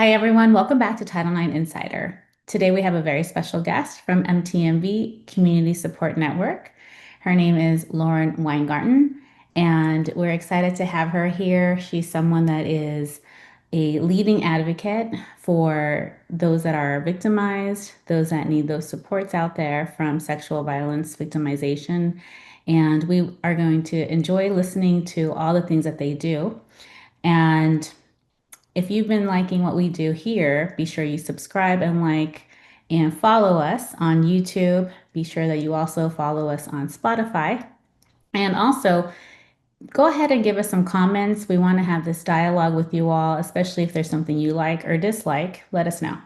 Hi, everyone. Welcome back to Title IX Insider. Today we have a very special guest from MTMV Community Support Network. Her name is Lauren Weingarten, and we're excited to have her here. She's someone that is a leading advocate for those that are victimized, those that need those supports out there from sexual violence victimization. And we are going to enjoy listening to all the things that they do. And if you've been liking what we do here, be sure you subscribe and like and follow us on YouTube. Be sure that you also follow us on Spotify. And also, go ahead and give us some comments. We want to have this dialogue with you all, especially if there's something you like or dislike. Let us know.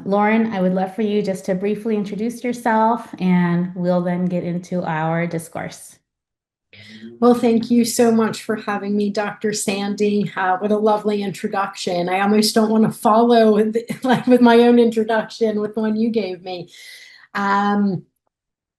Lauren, I would love for you just to briefly introduce yourself, and we'll then get into our discourse. Well, thank you so much for having me, Dr. Sandi. What a lovely introduction. I almost don't want to follow with my own introduction with the one you gave me. Um,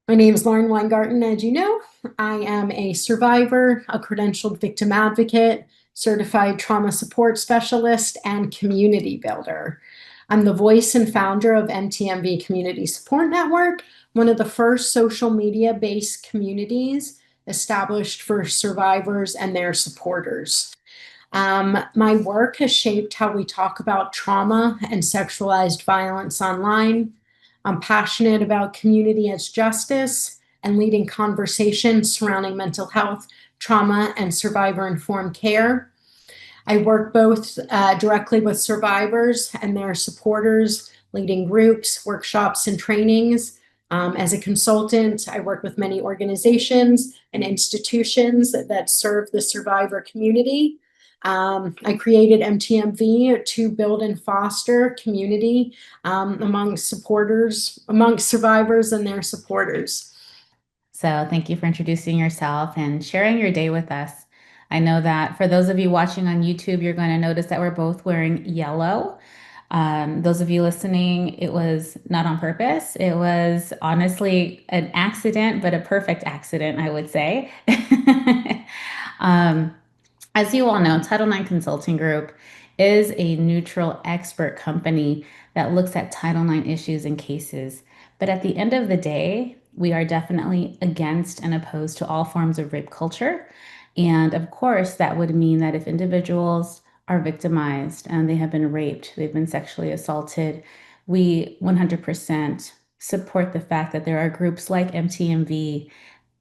my name is Lauren Weingarten, as you know. I am a survivor, a credentialed victim advocate, certified trauma support specialist, and community builder. I'm the voice and founder of MTMV Community Support Network, one of the first social media-based communities established for survivors and their supporters. My work has shaped how we talk about trauma and sexualized violence online. I'm passionate about community as justice and leading conversations surrounding mental health, trauma, and survivor-informed care. I work both directly with survivors and their supporters, leading groups, workshops, and trainings. As a consultant, I work with many organizations and institutions that serve the survivor community. I created MTMV to build and foster community among survivors and their supporters. So, thank you for introducing yourself and sharing your day with us. I know that for those of you watching on YouTube, you're going to notice that we're both wearing yellow. Those of you listening, it was not on purpose. It was honestly an accident, but a perfect accident, I would say. um, as you all know, Title IX Consulting Group is a neutral expert company that looks at Title IX issues and cases. But at the end of the day, we are definitely against and opposed to all forms of rape culture. And of course, that would mean that if individuals are victimized and they have been raped, they've been sexually assaulted, we 100% support the fact that there are groups like MTMV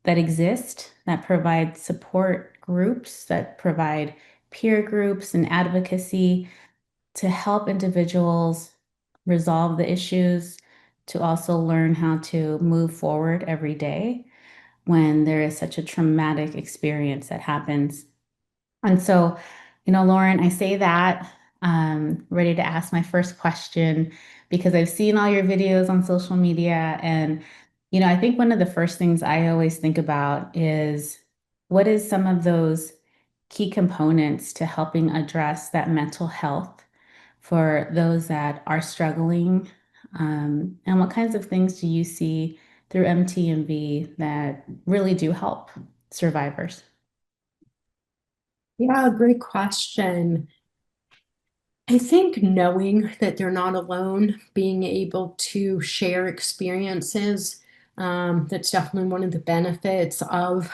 that exist, that provide support groups, that provide peer groups and advocacy to help individuals resolve the issues, to also learn how to move forward every day when there is such a traumatic experience that happens. And so, Lauren, I say that ready to ask my first question because I've seen all your videos on social media. And, I think one of the first things I always think about is what is some of those key components to helping address that mental health for those that are struggling? And what kinds of things do you see through MTMV that really do help survivors? Yeah, great question. I think knowing that they're not alone, being able to share experiences, that's definitely one of the benefits of,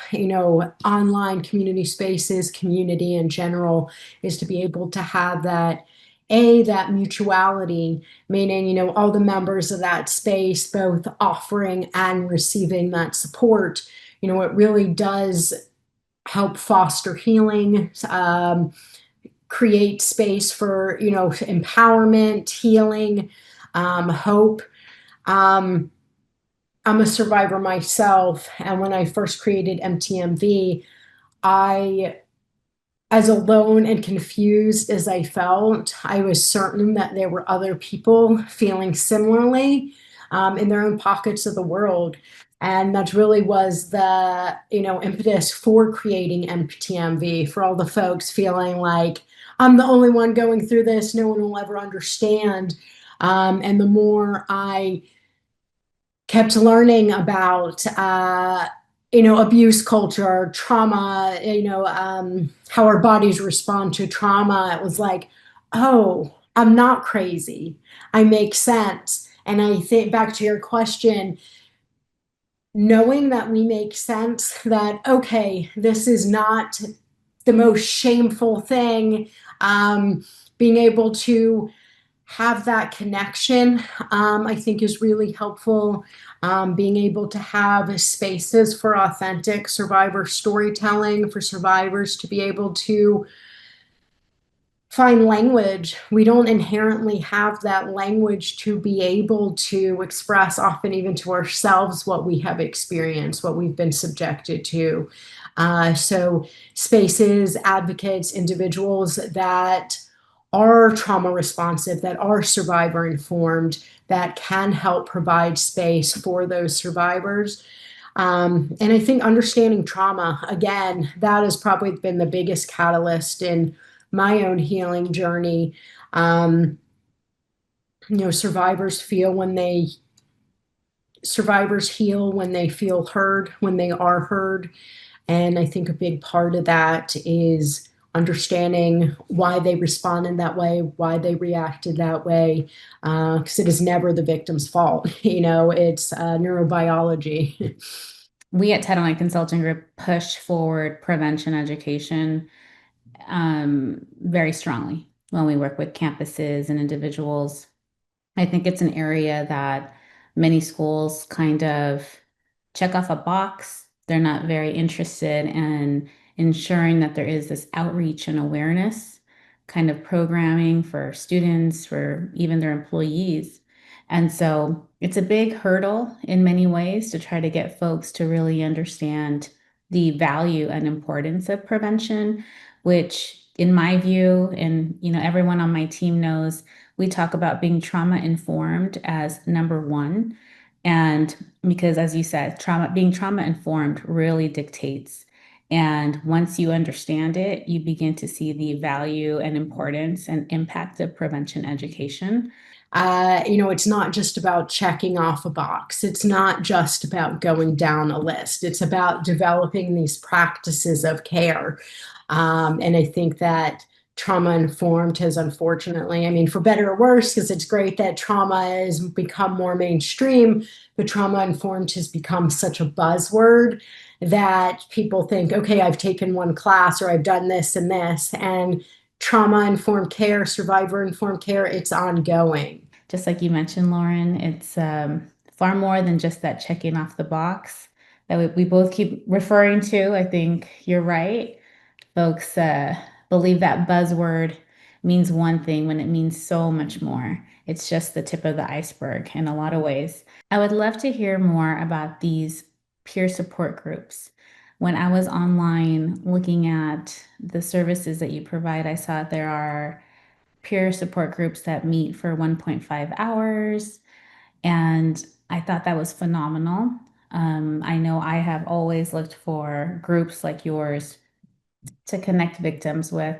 online community spaces, community in general, is to be able to have that mutuality, meaning, all the members of that space, both offering and receiving that support, it really does help foster healing, create space for empowerment, healing, hope. um, I'm a survivor myself, and when I first created MTMV, I, as alone and confused as I felt, I was certain that there were other people feeling similarly, in their own pockets of the world. And that really was the, impetus for creating MTMV, for all the folks feeling like I'm the only one going through this, no one will ever understand. And the more I kept learning about, abuse culture, trauma, how our bodies respond to trauma, it was like, oh, I'm not crazy. I make sense. And I think back to your question, knowing that we make sense, that, okay, this is not the most shameful thing, being able to have that connection, I think is really helpful. Being able to have spaces for authentic survivor storytelling, for survivors to be able to find language. We don't inherently have that language to be able to express, often even to ourselves, what we have experienced, what we've been subjected to. So spaces, advocates, individuals that are trauma responsive, that are survivor informed, that can help provide space for those survivors. And I think understanding trauma, again, that has probably been the biggest catalyst in my own healing journey. Um, survivors feel when they survivors heal when they feel heard, when they are heard. And I think a big part of that is understanding why they responded that way, why they reacted that way, because it is never the victim's fault. It's neurobiology. We at Title IX Consulting Group push forward prevention education very strongly when we work with campuses and individuals. I think it's an area that many schools kind of check off a box. They're not very interested in ensuring that there is this outreach and awareness kind of programming for students, for even their employees. And so it's a big hurdle in many ways to try to get folks to really understand the value and importance of prevention, which in my view, and everyone on my team knows, we talk about being trauma informed as number one. And because as you said, being trauma informed really dictates. And once you understand it, you begin to see the value and importance and impact of prevention education. It's not just about checking off a box. It's not just about going down a list. It's about developing these practices of care. And I think that trauma informed has, unfortunately, I mean, for better or worse, because it's great that trauma has become more mainstream, but trauma informed has become such a buzzword that people think, okay, I've taken one class or I've done this and this. And trauma informed care, survivor informed care, it's ongoing. Just like you mentioned, Lauren, it's far more than just that checking off the box that we both keep referring to. I think you're right. Folks believe that buzzword means one thing when it means so much more. It's just the tip of the iceberg in a lot of ways. I would love to hear more about these peer support groups. When I was online looking at the services that you provide, I saw there are peer support groups that meet for 1.5 hours. And I thought that was phenomenal. I know I have always looked for groups like yours to connect victims with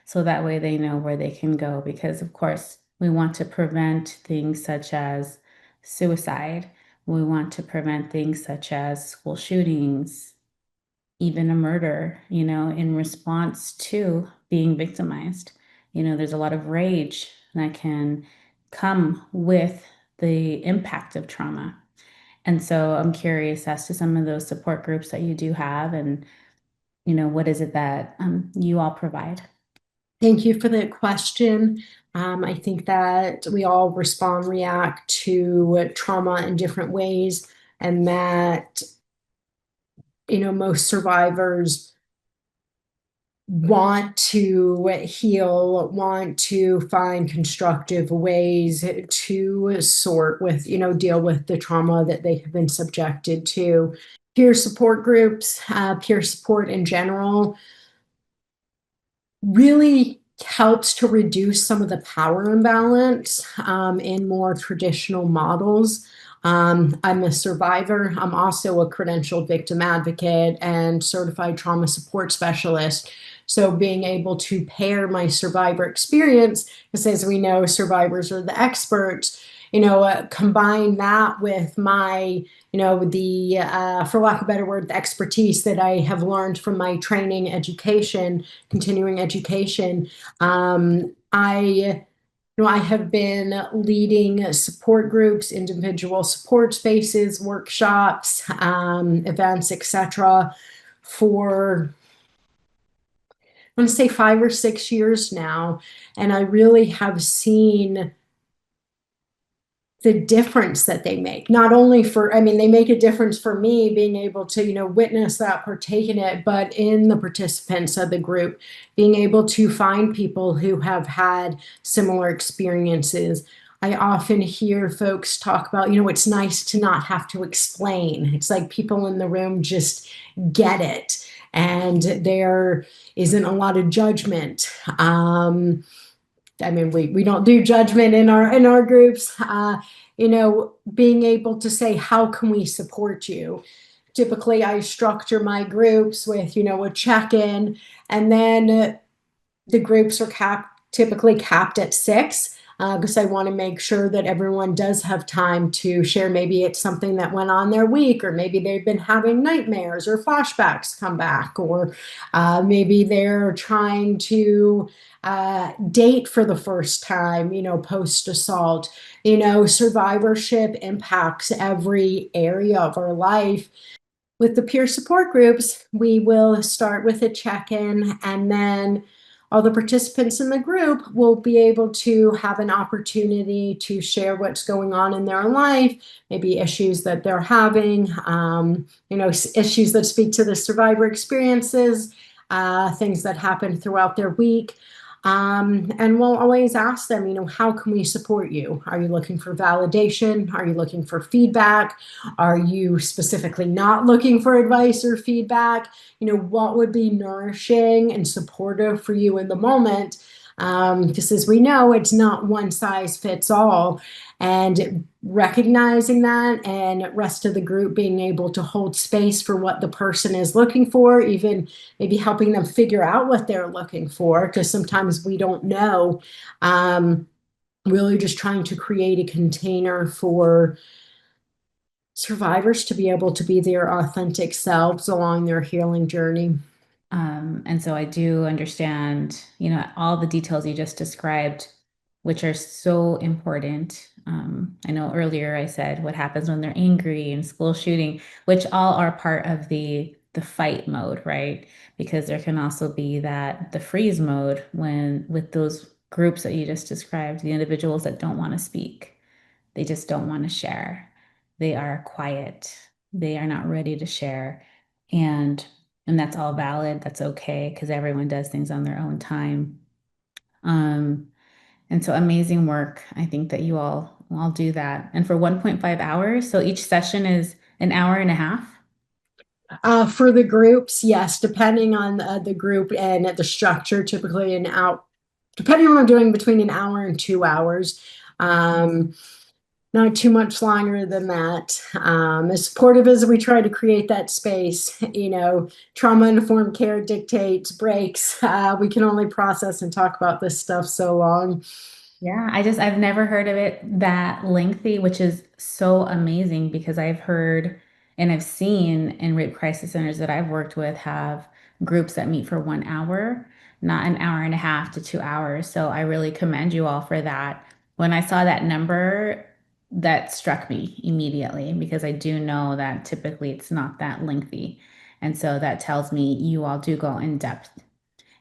so that way they know where they can go. Because, of course, we want to prevent things such as suicide. We want to prevent things such as school shootings, even a murder, in response to being victimized. There's a lot of rage that can come with the impact of trauma. And so I'm curious as to some of those support groups that you do have and, what is it that you all provide? Thank you for the question. I think that we all respond, react to trauma in different ways, and that, most survivors want to heal, want to find constructive ways to sort with, deal with the trauma that they have been subjected to. Peer support groups, peer support in general, really helps to reduce some of the power imbalance in more traditional models. I'm a survivor. I'm also a credentialed victim advocate and certified trauma support specialist. So being able to pair my survivor experience, because as we know, survivors are the experts, combine that with my, the, for lack of a better word, the expertise that I have learned from my training, education, continuing education. I I have been leading support groups, individual support spaces, workshops, events, etc., for I want to say 5 or 6 years now. And I really have seen the difference that they make, not only for, I mean, they make a difference for me being able to, witness that, partake in it, but in the participants of the group, being able to find people who have had similar experiences. I often hear folks talk about, it's nice to not have to explain. It's like people in the room just get it, and there isn't a lot of judgment. I mean, we don't do judgment in our groups. Being able to say, how can we support you? Typically, I structure my groups with, a check-in, and then the groups are typically capped at 6, because I want to make sure that everyone does have time to share. Maybe it's something that went on their week, or maybe they've been having nightmares or flashbacks come back, or maybe they're trying to date for the first time, post assault. Survivorship impacts every area of our life. With the peer support groups, we will start with a check-in, and then all the participants in the group will be able to have an opportunity to share what's going on in their life, maybe issues that they're having, issues that speak to the survivor experiences, things that happen throughout their week. And we'll always ask them, how can we support you? Are you looking for validation? Are you looking for feedback? Are you specifically not looking for advice or feedback? What would be nourishing and supportive for you in the moment? Because as we know, it's not one size fits all. And recognizing that, and rest of the group being able to hold space for what the person is looking for, even maybe helping them figure out what they're looking for, because sometimes we don't know. Really just trying to create a container for survivors to be able to be their authentic selves along their healing journey. And so I do understand, all the details you just described, which are so important. I know earlier I said what happens when they're angry and school shooting, which all are part of the fight mode, right? Because there can also be the freeze mode when with those groups that you just described, the individuals that don't want to speak. They just don't want to share. They are quiet. They are not ready to share. And and that's all valid. That's okay because everyone does things on their own time. Um, and so amazing work. I think that you all do that. And for 1.5 hours, so each session is an hour and a half. For the groups, yes, depending on the group and the structure, typically depending on what I'm doing, between an hour and 2 hours. Not too much longer than that. As supportive as we try to create that space, trauma-informed care dictates breaks. We can only process and talk about this stuff so long. Yeah, I've never heard of it that lengthy, which is so amazing because I've heard and I've seen in rape crisis centers that I've worked with have groups that meet for 1 hour, not an hour and a half to 2 hours. So I really commend you all for that. When I saw that number, that struck me immediately because I do know that typically it's not that lengthy. And so that tells me you all do go in depth.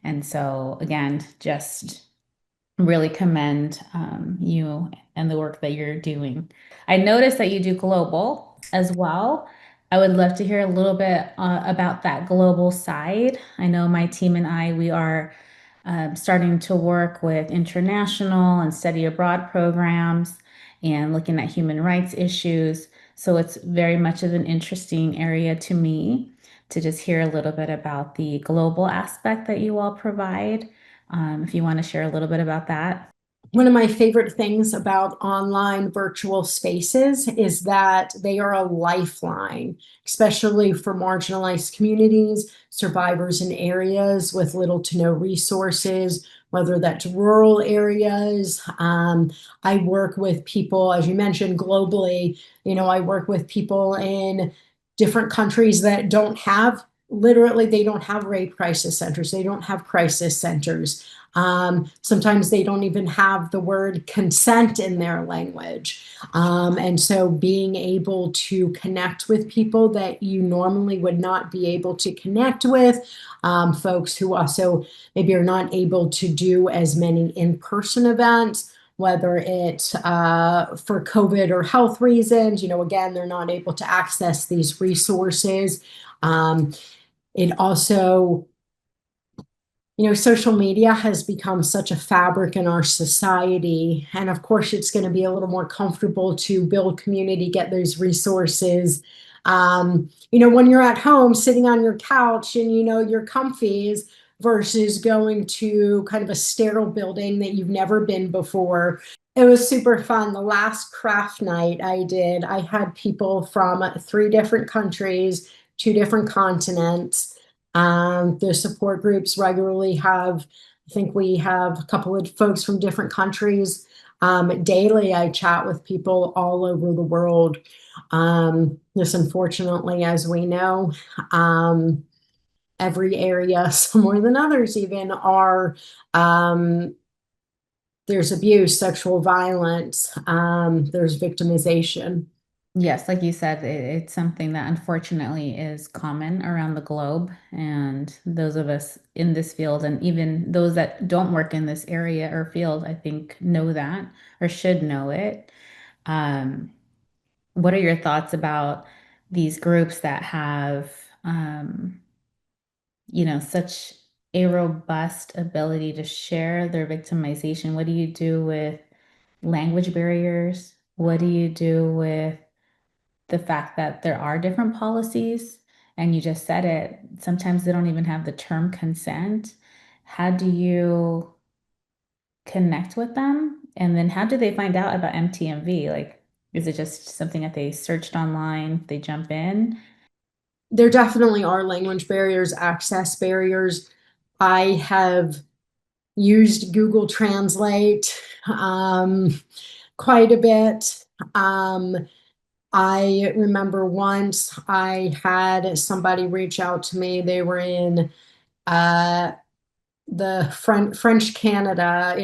And so again, just really commend you and the work that you're doing. I noticed that you do global as well. I would love to hear a little bit about that global side. I know my team and I, we are starting to work with international and study abroad programs and looking at human rights issues. So it's very much of an interesting area to me to just hear a little bit about the global aspect that you all provide. If you want to share a little bit about that. One of my favorite things about online virtual spaces is that they are a lifeline, especially for marginalized communities, survivors in areas with little to no resources, whether that's rural areas. I work with people, as you mentioned, globally. I work with people in different countries that don't have literally they don't have rape crisis centers. They don't have crisis centers. Sometimes they don't even have the word consent in their language. And so being able to connect with people that you normally would not be able to connect with, folks who also maybe are not able to do as many in-person events, whether it's for COVID or health reasons, again, they're not able to access these resources. It also, social media has become such a fabric in our society. And of course, it's going to be a little more comfortable to build community, get those resources. When you're at home sitting on your couch and you're comfies versus going to kind of a sterile building that you've never been before. It was super fun. The last craft night I did, I had people from 3 different countries, 2 different continents. The support groups regularly have, I think we have a couple of folks from different countries. Daily, I chat with people all over the world. This, unfortunately, as we know, every area, some more than others even, are there's abuse, sexual violence, there's victimization. Yes, like you said, it's something that unfortunately is common around the globe. And those of us in this field, and even those that don't work in this area or field, I think know that or should know it. Um, what are your thoughts about these groups that have, um, such a robust ability to share their victimization? What do you do with language barriers? What do you do with the fact that there are different policies? And you just said it, sometimes they don't even have the term consent. How do you connect with them? And then how do they find out about MTMV? Like, is it just something that they searched online, they jump in? There definitely are language barriers, access barriers. I have used Google Translate quite a bit. I remember once I had somebody reach out to me. They were in uh, the French Canada,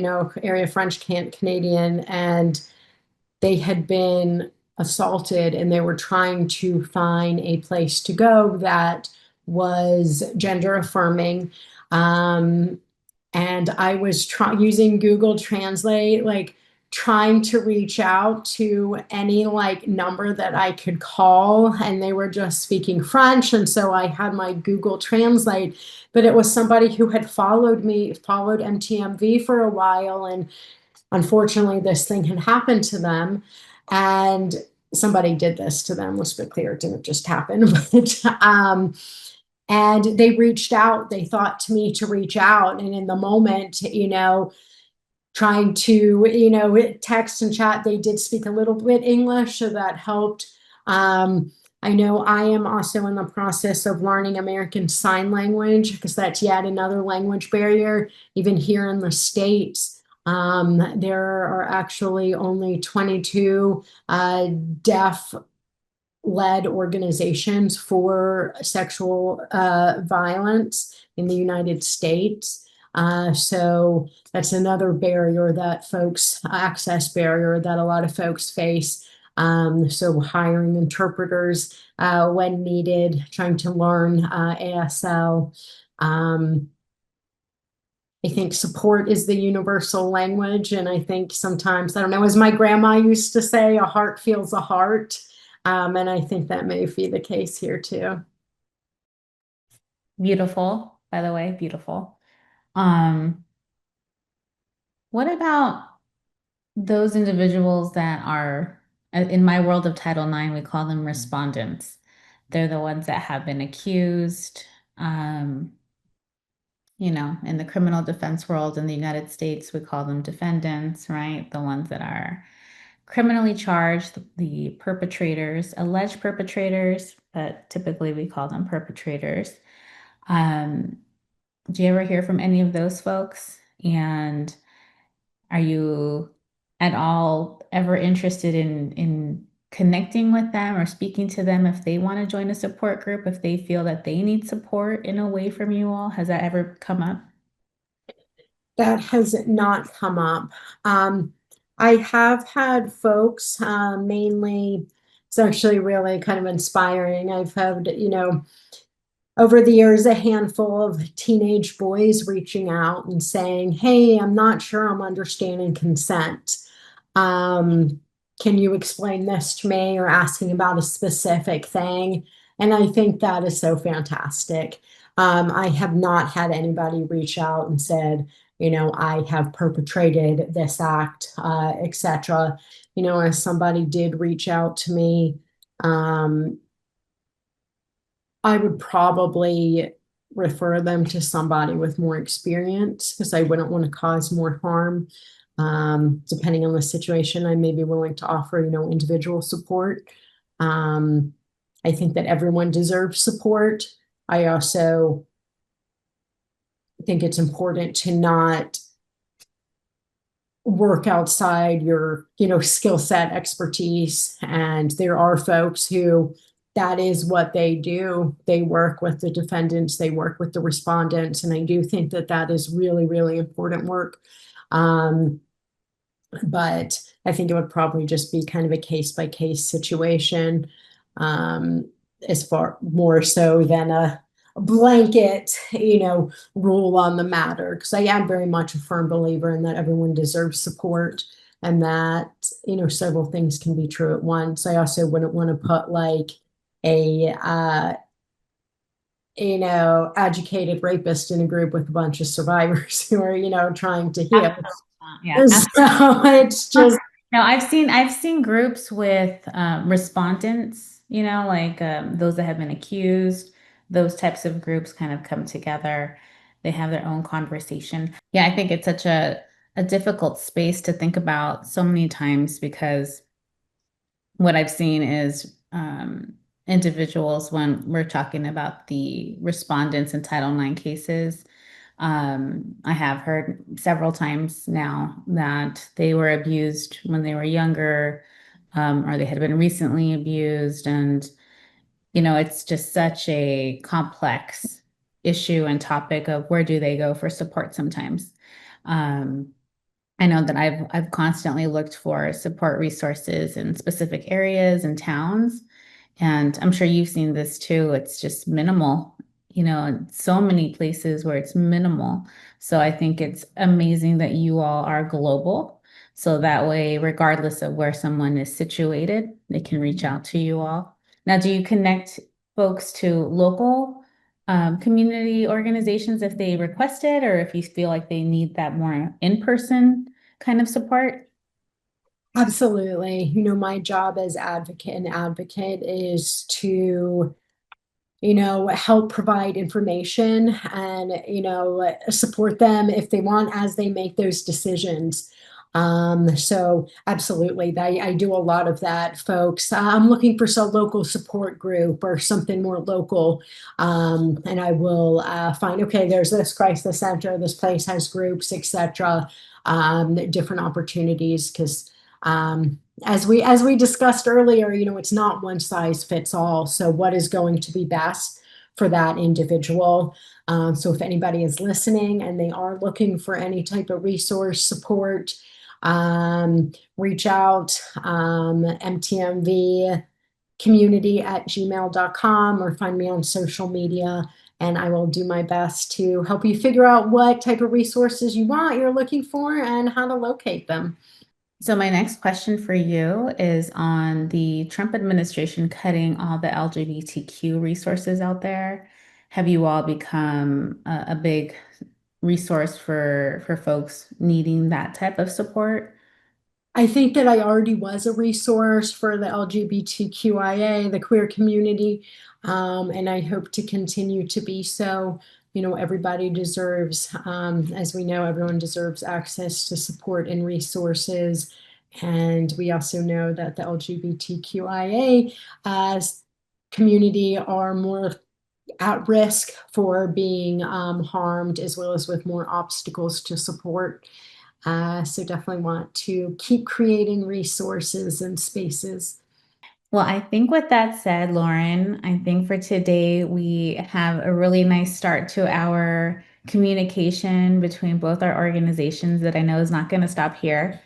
area, French Canadian, and they had been assaulted and they were trying to find a place to go that was gender affirming. And I was using Google Translate, like trying to reach out to any like number that I could call, and they were just speaking French. And so I had my Google Translate, but it was somebody who had followed me, followed MTMV for a while, and unfortunately, this thing had happened to them, and somebody did this to them. Let's be clear, it didn't just happen. And they reached out. They thought to me to reach out, and in the moment, trying to, text and chat, they did speak a little bit English, so that helped. I know I am also in the process of learning American Sign Language because that's yet another language barrier. Even here in the States, there are actually only 22 deaf led organizations for sexual violence in the United States. So that's another barrier that access barrier that a lot of folks face. So hiring interpreters when needed, trying to learn ASL. I think support is the universal language. And I think sometimes, I don't know, as my grandma used to say, a heart feels a heart. And I think that may be the case here too. Beautiful, by the way, beautiful. Um, what about those individuals that are, in my world of Title IX, we call them respondents. They're the ones that have been accused. Um, in the criminal defense world in the United States, we call them defendants, right? The ones that are criminally charged, the perpetrators, alleged perpetrators, but typically we call them perpetrators. Um, do you ever hear from any of those folks? And are you at all ever interested in connecting with them or speaking to them if they want to join a support group, if they feel that they need support in a way from you all? Has that ever come up? That has not come up. I have had folks, mainly, it's actually really kind of inspiring. I've had, over the years, a handful of teenage boys reaching out and saying, "Hey, I'm not sure I'm understanding consent. Um, can you explain this to me?" Or asking about a specific thing. And I think that is so fantastic. I have not had anybody reach out and said, "I have perpetrated this act, etc." As somebody did reach out to me, um, I would probably refer them to somebody with more experience because I wouldn't want to cause more harm. Depending on the situation, I may be willing to offer, individual support. Um, I think that everyone deserves support. I also think it's important to not work outside your, skill set expertise. And there are folks who that is what they do. They work with the defendants, they work with the respondents. And I do think that that is really, really important work. But I think it would probably just be kind of a case by case situation, um, as far more so than a blanket, rule on the matter. Because I am very much a firm believer in that everyone deserves support and that, several things can be true at once. I also wouldn't want to put like a, educated rapist in a group with a bunch of survivors who are, trying to heal. Absolutely not. Yeah, So it's absolutely. just, No, I've seen groups with respondents, like those that have been accused, those types of groups kind of come together. They have their own conversation. Yeah, I think it's such a difficult space to think about so many times because what I've seen is individuals when we're talking about the respondents in Title IX cases. I have heard several times now that they were abused when they were younger, or they had been recently abused. And, it's just such a complex issue and topic of where do they go for support sometimes. Um, I know that I've constantly looked for support resources in specific areas and towns, and I'm sure you've seen this too. It's just minimal, in so many places where it's minimal. So I think it's amazing that you all are global. So that way, regardless of where someone is situated, they can reach out to you all. Now, do you connect folks to local community organizations if they request it, or if you feel like they need that more in-person kind of support? absolutely. My job as advocate is to, help provide information and, support them if they want as they make those decisions. So absolutely, I do a lot of that, folks. I'm looking for some local support group or something more local. And I will find, okay, there's this crisis center, this place has groups, etc. Different opportunities because as we discussed earlier, it's not one size fits all. So what is going to be best for that individual? So if anybody is listening and they are looking for any type of resource support, reach out, MTMV community@gmail.com, or find me on social media, and I will do my best to help you figure out what type of resources you're looking for and how to locate them. So my next question for you is on the Trump administration cutting all the LGBTQ resources out there. Have you all become a big resource for folks needing that type of support? I think that I already was a resource for the LGBTQIA, the queer community, and I hope to continue to be so. Everybody deserves, as we know, everyone deserves access to support and resources. And we also know that the LGBTQIA community are more at risk for being harmed, as well as with more obstacles to support. So definitely want to keep creating resources and spaces. Well, I think with that said, Lauren, I think for today we have a really nice start to our communication between both our organizations that I know is not going to stop here.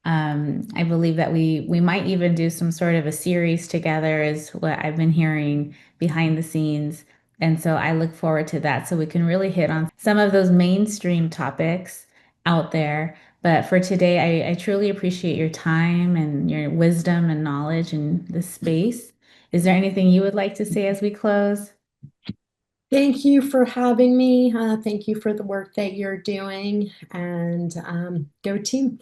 I believe that we might even do some sort of a series together, is what I've been hearing behind the scenes. And so I look forward to that so we can really hit on some of those mainstream topics out there. But for today, I truly appreciate your time and your wisdom and knowledge in this space. Is there anything you would like to say as we close? Thank you for having me. Thank you for the work that you're doing, and go team.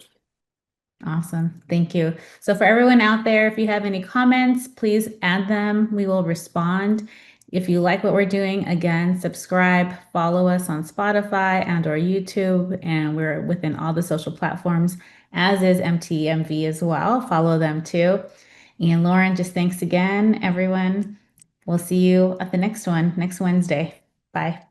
Awesome. Thank you. So for everyone out there, if you have any comments, please add them. We will respond. If you like what we're doing, again, subscribe, follow us on Spotify and or YouTube, and we're within all the social platforms, as is MTMV as well. Follow them too. And Lauren, just thanks again, everyone. We'll see you at the next one next Wednesday. Bye.